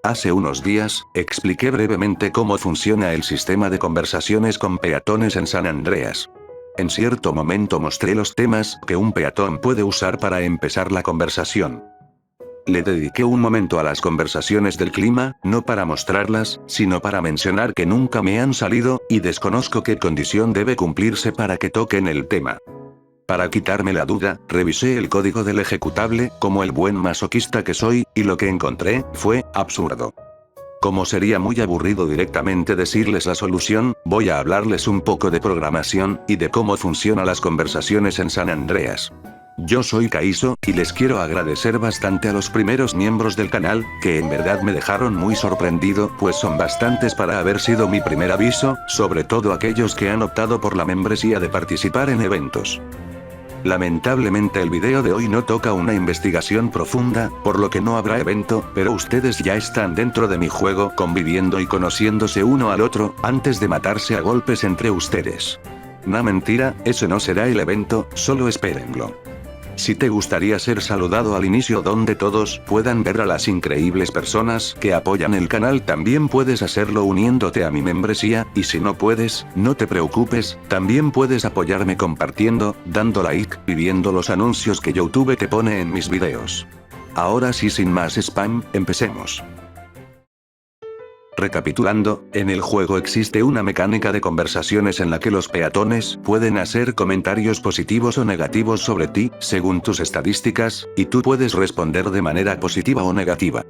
Hace unos días, expliqué brevemente cómo funciona el sistema de conversaciones con peatones en San Andreas. En cierto momento mostré los temas que un peatón puede usar para empezar la conversación. Le dediqué un momento a las conversaciones del clima, no para mostrarlas, sino para mencionar que nunca me han salido, y desconozco qué condición debe cumplirse para que toquen el tema. Para quitarme la duda, revisé el código del ejecutable, como el buen masoquista que soy, y lo que encontré fue absurdo. Como sería muy aburrido directamente decirles la solución, voy a hablarles un poco de programación, y de cómo funcionan las conversaciones en San Andreas. Yo soy Kaizo, y les quiero agradecer bastante a los primeros miembros del canal, que en verdad me dejaron muy sorprendido, pues son bastantes para haber sido mi primer aviso, sobre todo aquellos que han optado por la membresía de participar en eventos. Lamentablemente el video de hoy no toca una investigación profunda, por lo que no habrá evento, pero ustedes ya están dentro de mi juego, conviviendo y conociéndose uno al otro, antes de matarse a golpes entre ustedes. No mentira, ese no será el evento, solo espérenlo. Si te gustaría ser saludado al inicio donde todos puedan ver a las increíbles personas que apoyan el canal, también puedes hacerlo uniéndote a mi membresía, y si no puedes, no te preocupes, también puedes apoyarme compartiendo, dando like, y viendo los anuncios que YouTube te pone en mis videos. Ahora sí, sin más spam, empecemos. Recapitulando, en el juego existe una mecánica de conversaciones en la que los peatones pueden hacer comentarios positivos o negativos sobre ti, según tus estadísticas, y tú puedes responder de manera positiva o negativa.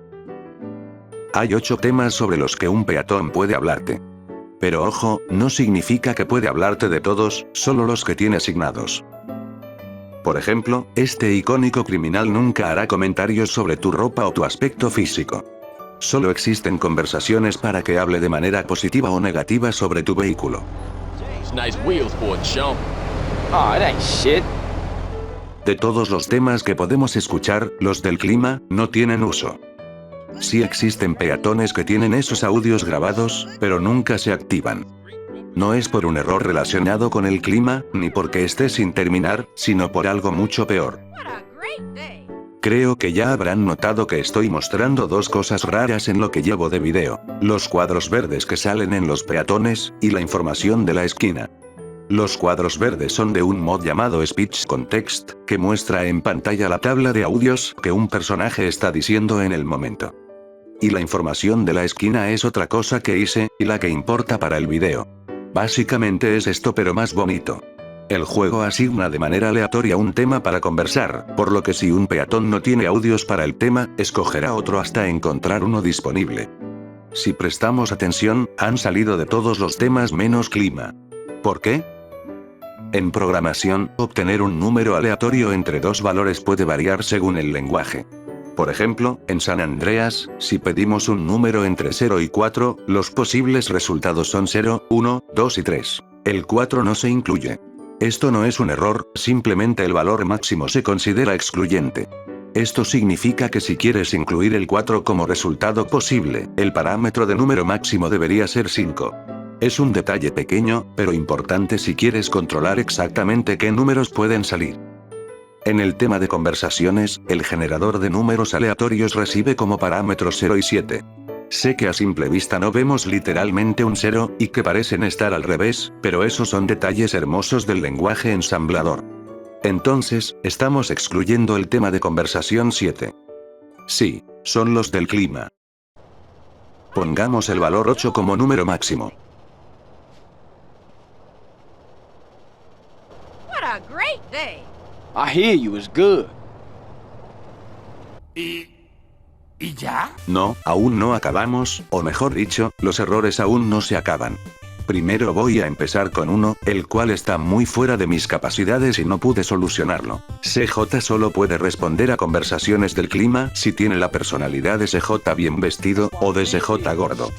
Hay 8 temas sobre los que un peatón puede hablarte. Pero ojo, no significa que puede hablarte de todos, solo los que tiene asignados. Por ejemplo, este icónico criminal nunca hará comentarios sobre tu ropa o tu aspecto físico. Solo existen conversaciones para que hable de manera positiva o negativa sobre tu vehículo. De todos los temas que podemos escuchar, los del clima no tienen uso. Sí existen peatones que tienen esos audios grabados, pero nunca se activan. No es por un error relacionado con el clima, ni porque esté sin terminar, sino por algo mucho peor. Creo que ya habrán notado que estoy mostrando dos cosas raras en lo que llevo de video: los cuadros verdes que salen en los peatones, y la información de la esquina. Los cuadros verdes son de un mod llamado Speech Context, que muestra en pantalla la tabla de audios que un personaje está diciendo en el momento. Y la información de la esquina es otra cosa que hice, y la que importa para el video. Básicamente es esto, pero más bonito. El juego asigna de manera aleatoria un tema para conversar, por lo que si un peatón no tiene audios para el tema, escogerá otro hasta encontrar uno disponible. Si prestamos atención, han salido de todos los temas menos clima. ¿Por qué? En programación, obtener un número aleatorio entre dos valores puede variar según el lenguaje. Por ejemplo, en San Andreas, si pedimos un número entre 0 y 4, los posibles resultados son 0, 1, 2 y 3. El 4 no se incluye. Esto no es un error, simplemente el valor máximo se considera excluyente. Esto significa que si quieres incluir el 4 como resultado posible, el parámetro de número máximo debería ser 5. Es un detalle pequeño, pero importante si quieres controlar exactamente qué números pueden salir. En el tema de conversaciones, el generador de números aleatorios recibe como parámetros 0 y 7. Sé que a simple vista no vemos literalmente un 0, y que parecen estar al revés, pero esos son detalles hermosos del lenguaje ensamblador. Entonces, estamos excluyendo el tema de conversación 7. Sí, son los del clima. Pongamos el valor 8 como número máximo. What a great day. I hear you, it's good. ¿Y ya? No, aún no acabamos, o mejor dicho, los errores aún no se acaban. Primero voy a empezar con uno, el cual está muy fuera de mis capacidades y no pude solucionarlo. CJ solo puede responder a conversaciones del clima si tiene la personalidad de CJ bien vestido, o de CJ gordo.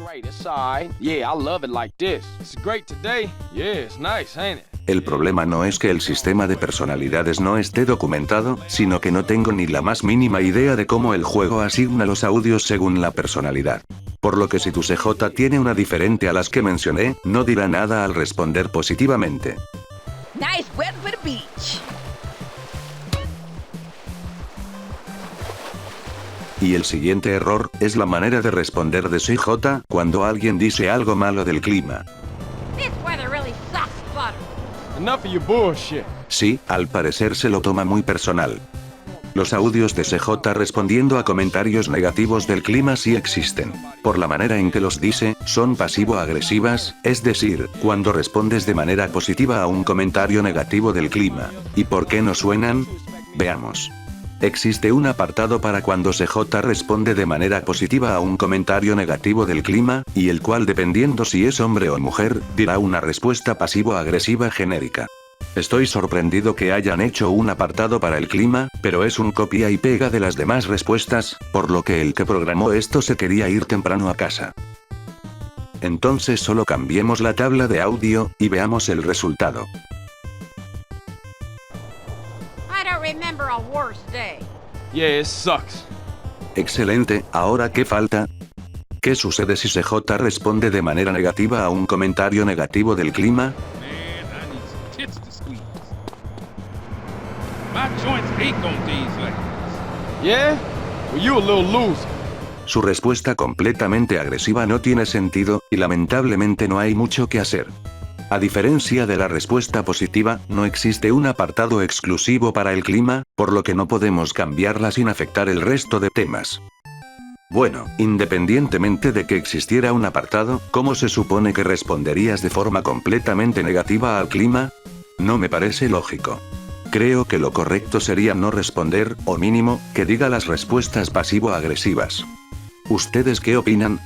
El problema no es que el sistema de personalidades no esté documentado, sino que no tengo ni la más mínima idea de cómo el juego asigna los audios según la personalidad. Por lo que si tu CJ tiene una diferente a las que mencioné, no dirá nada al responder positivamente. Nice weather for the beach. Y el siguiente error, es la manera de responder de CJ cuando alguien dice algo malo del clima. This weather really sucks, butter. Enough of your bullshit. Sí, al parecer se lo toma muy personal. Los audios de CJ respondiendo a comentarios negativos del clima sí existen. Por la manera en que los dice, son pasivo-agresivas, es decir, cuando respondes de manera positiva a un comentario negativo del clima. ¿Y por qué no suenan? Veamos. Existe un apartado para cuando CJ responde de manera positiva a un comentario negativo del clima, y el cual dependiendo si es hombre o mujer, dirá una respuesta pasivo-agresiva genérica. Estoy sorprendido que hayan hecho un apartado para el clima, pero es un copia y pega de las demás respuestas, por lo que el que programó esto se quería ir temprano a casa. Entonces solo cambiemos la tabla de audio, y veamos el resultado. I don't remember a worse day. Yeah, it sucks. Excelente, ¿ahora qué falta? ¿Qué sucede si CJ responde de manera negativa a un comentario negativo del clima? Man, I need some tits to squeeze. My joints ache on days like this. Yeah? Well, you a little loser. Su respuesta completamente agresiva no tiene sentido, y lamentablemente no hay mucho que hacer. A diferencia de la respuesta positiva, no existe un apartado exclusivo para el clima, por lo que no podemos cambiarla sin afectar el resto de temas. Bueno, independientemente de que existiera un apartado, ¿cómo se supone que responderías de forma completamente negativa al clima? No me parece lógico. Creo que lo correcto sería no responder, o mínimo, que diga las respuestas pasivo-agresivas. ¿Ustedes qué opinan?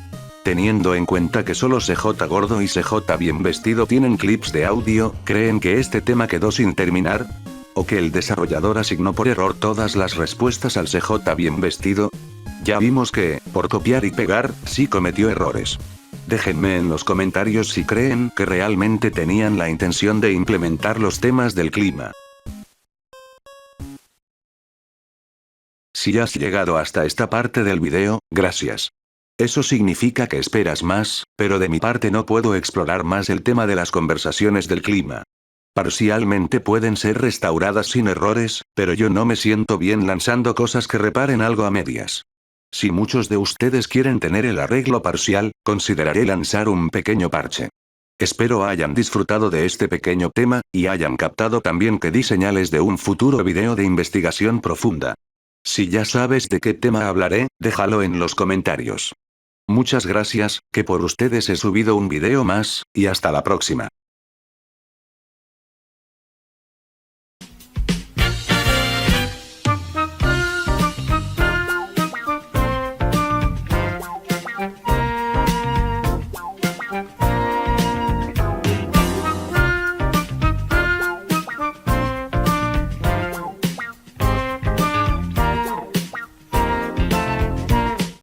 Teniendo en cuenta que solo CJ Gordo y CJ Bien Vestido tienen clips de audio, ¿creen que este tema quedó sin terminar? ¿O que el desarrollador asignó por error todas las respuestas al CJ Bien Vestido? Ya vimos que, por copiar y pegar, sí cometió errores. Déjenme en los comentarios si creen que realmente tenían la intención de implementar los temas del clima. Si has llegado hasta esta parte del video, gracias. Eso significa que esperas más, pero de mi parte no puedo explorar más el tema de las conversaciones del clima. Parcialmente pueden ser restauradas sin errores, pero yo no me siento bien lanzando cosas que reparen algo a medias. Si muchos de ustedes quieren tener el arreglo parcial, consideraré lanzar un pequeño parche. Espero hayan disfrutado de este pequeño tema, y hayan captado también que di señales de un futuro video de investigación profunda. Si ya sabes de qué tema hablaré, déjalo en los comentarios. Muchas gracias, que por ustedes he subido un video más, y hasta la próxima.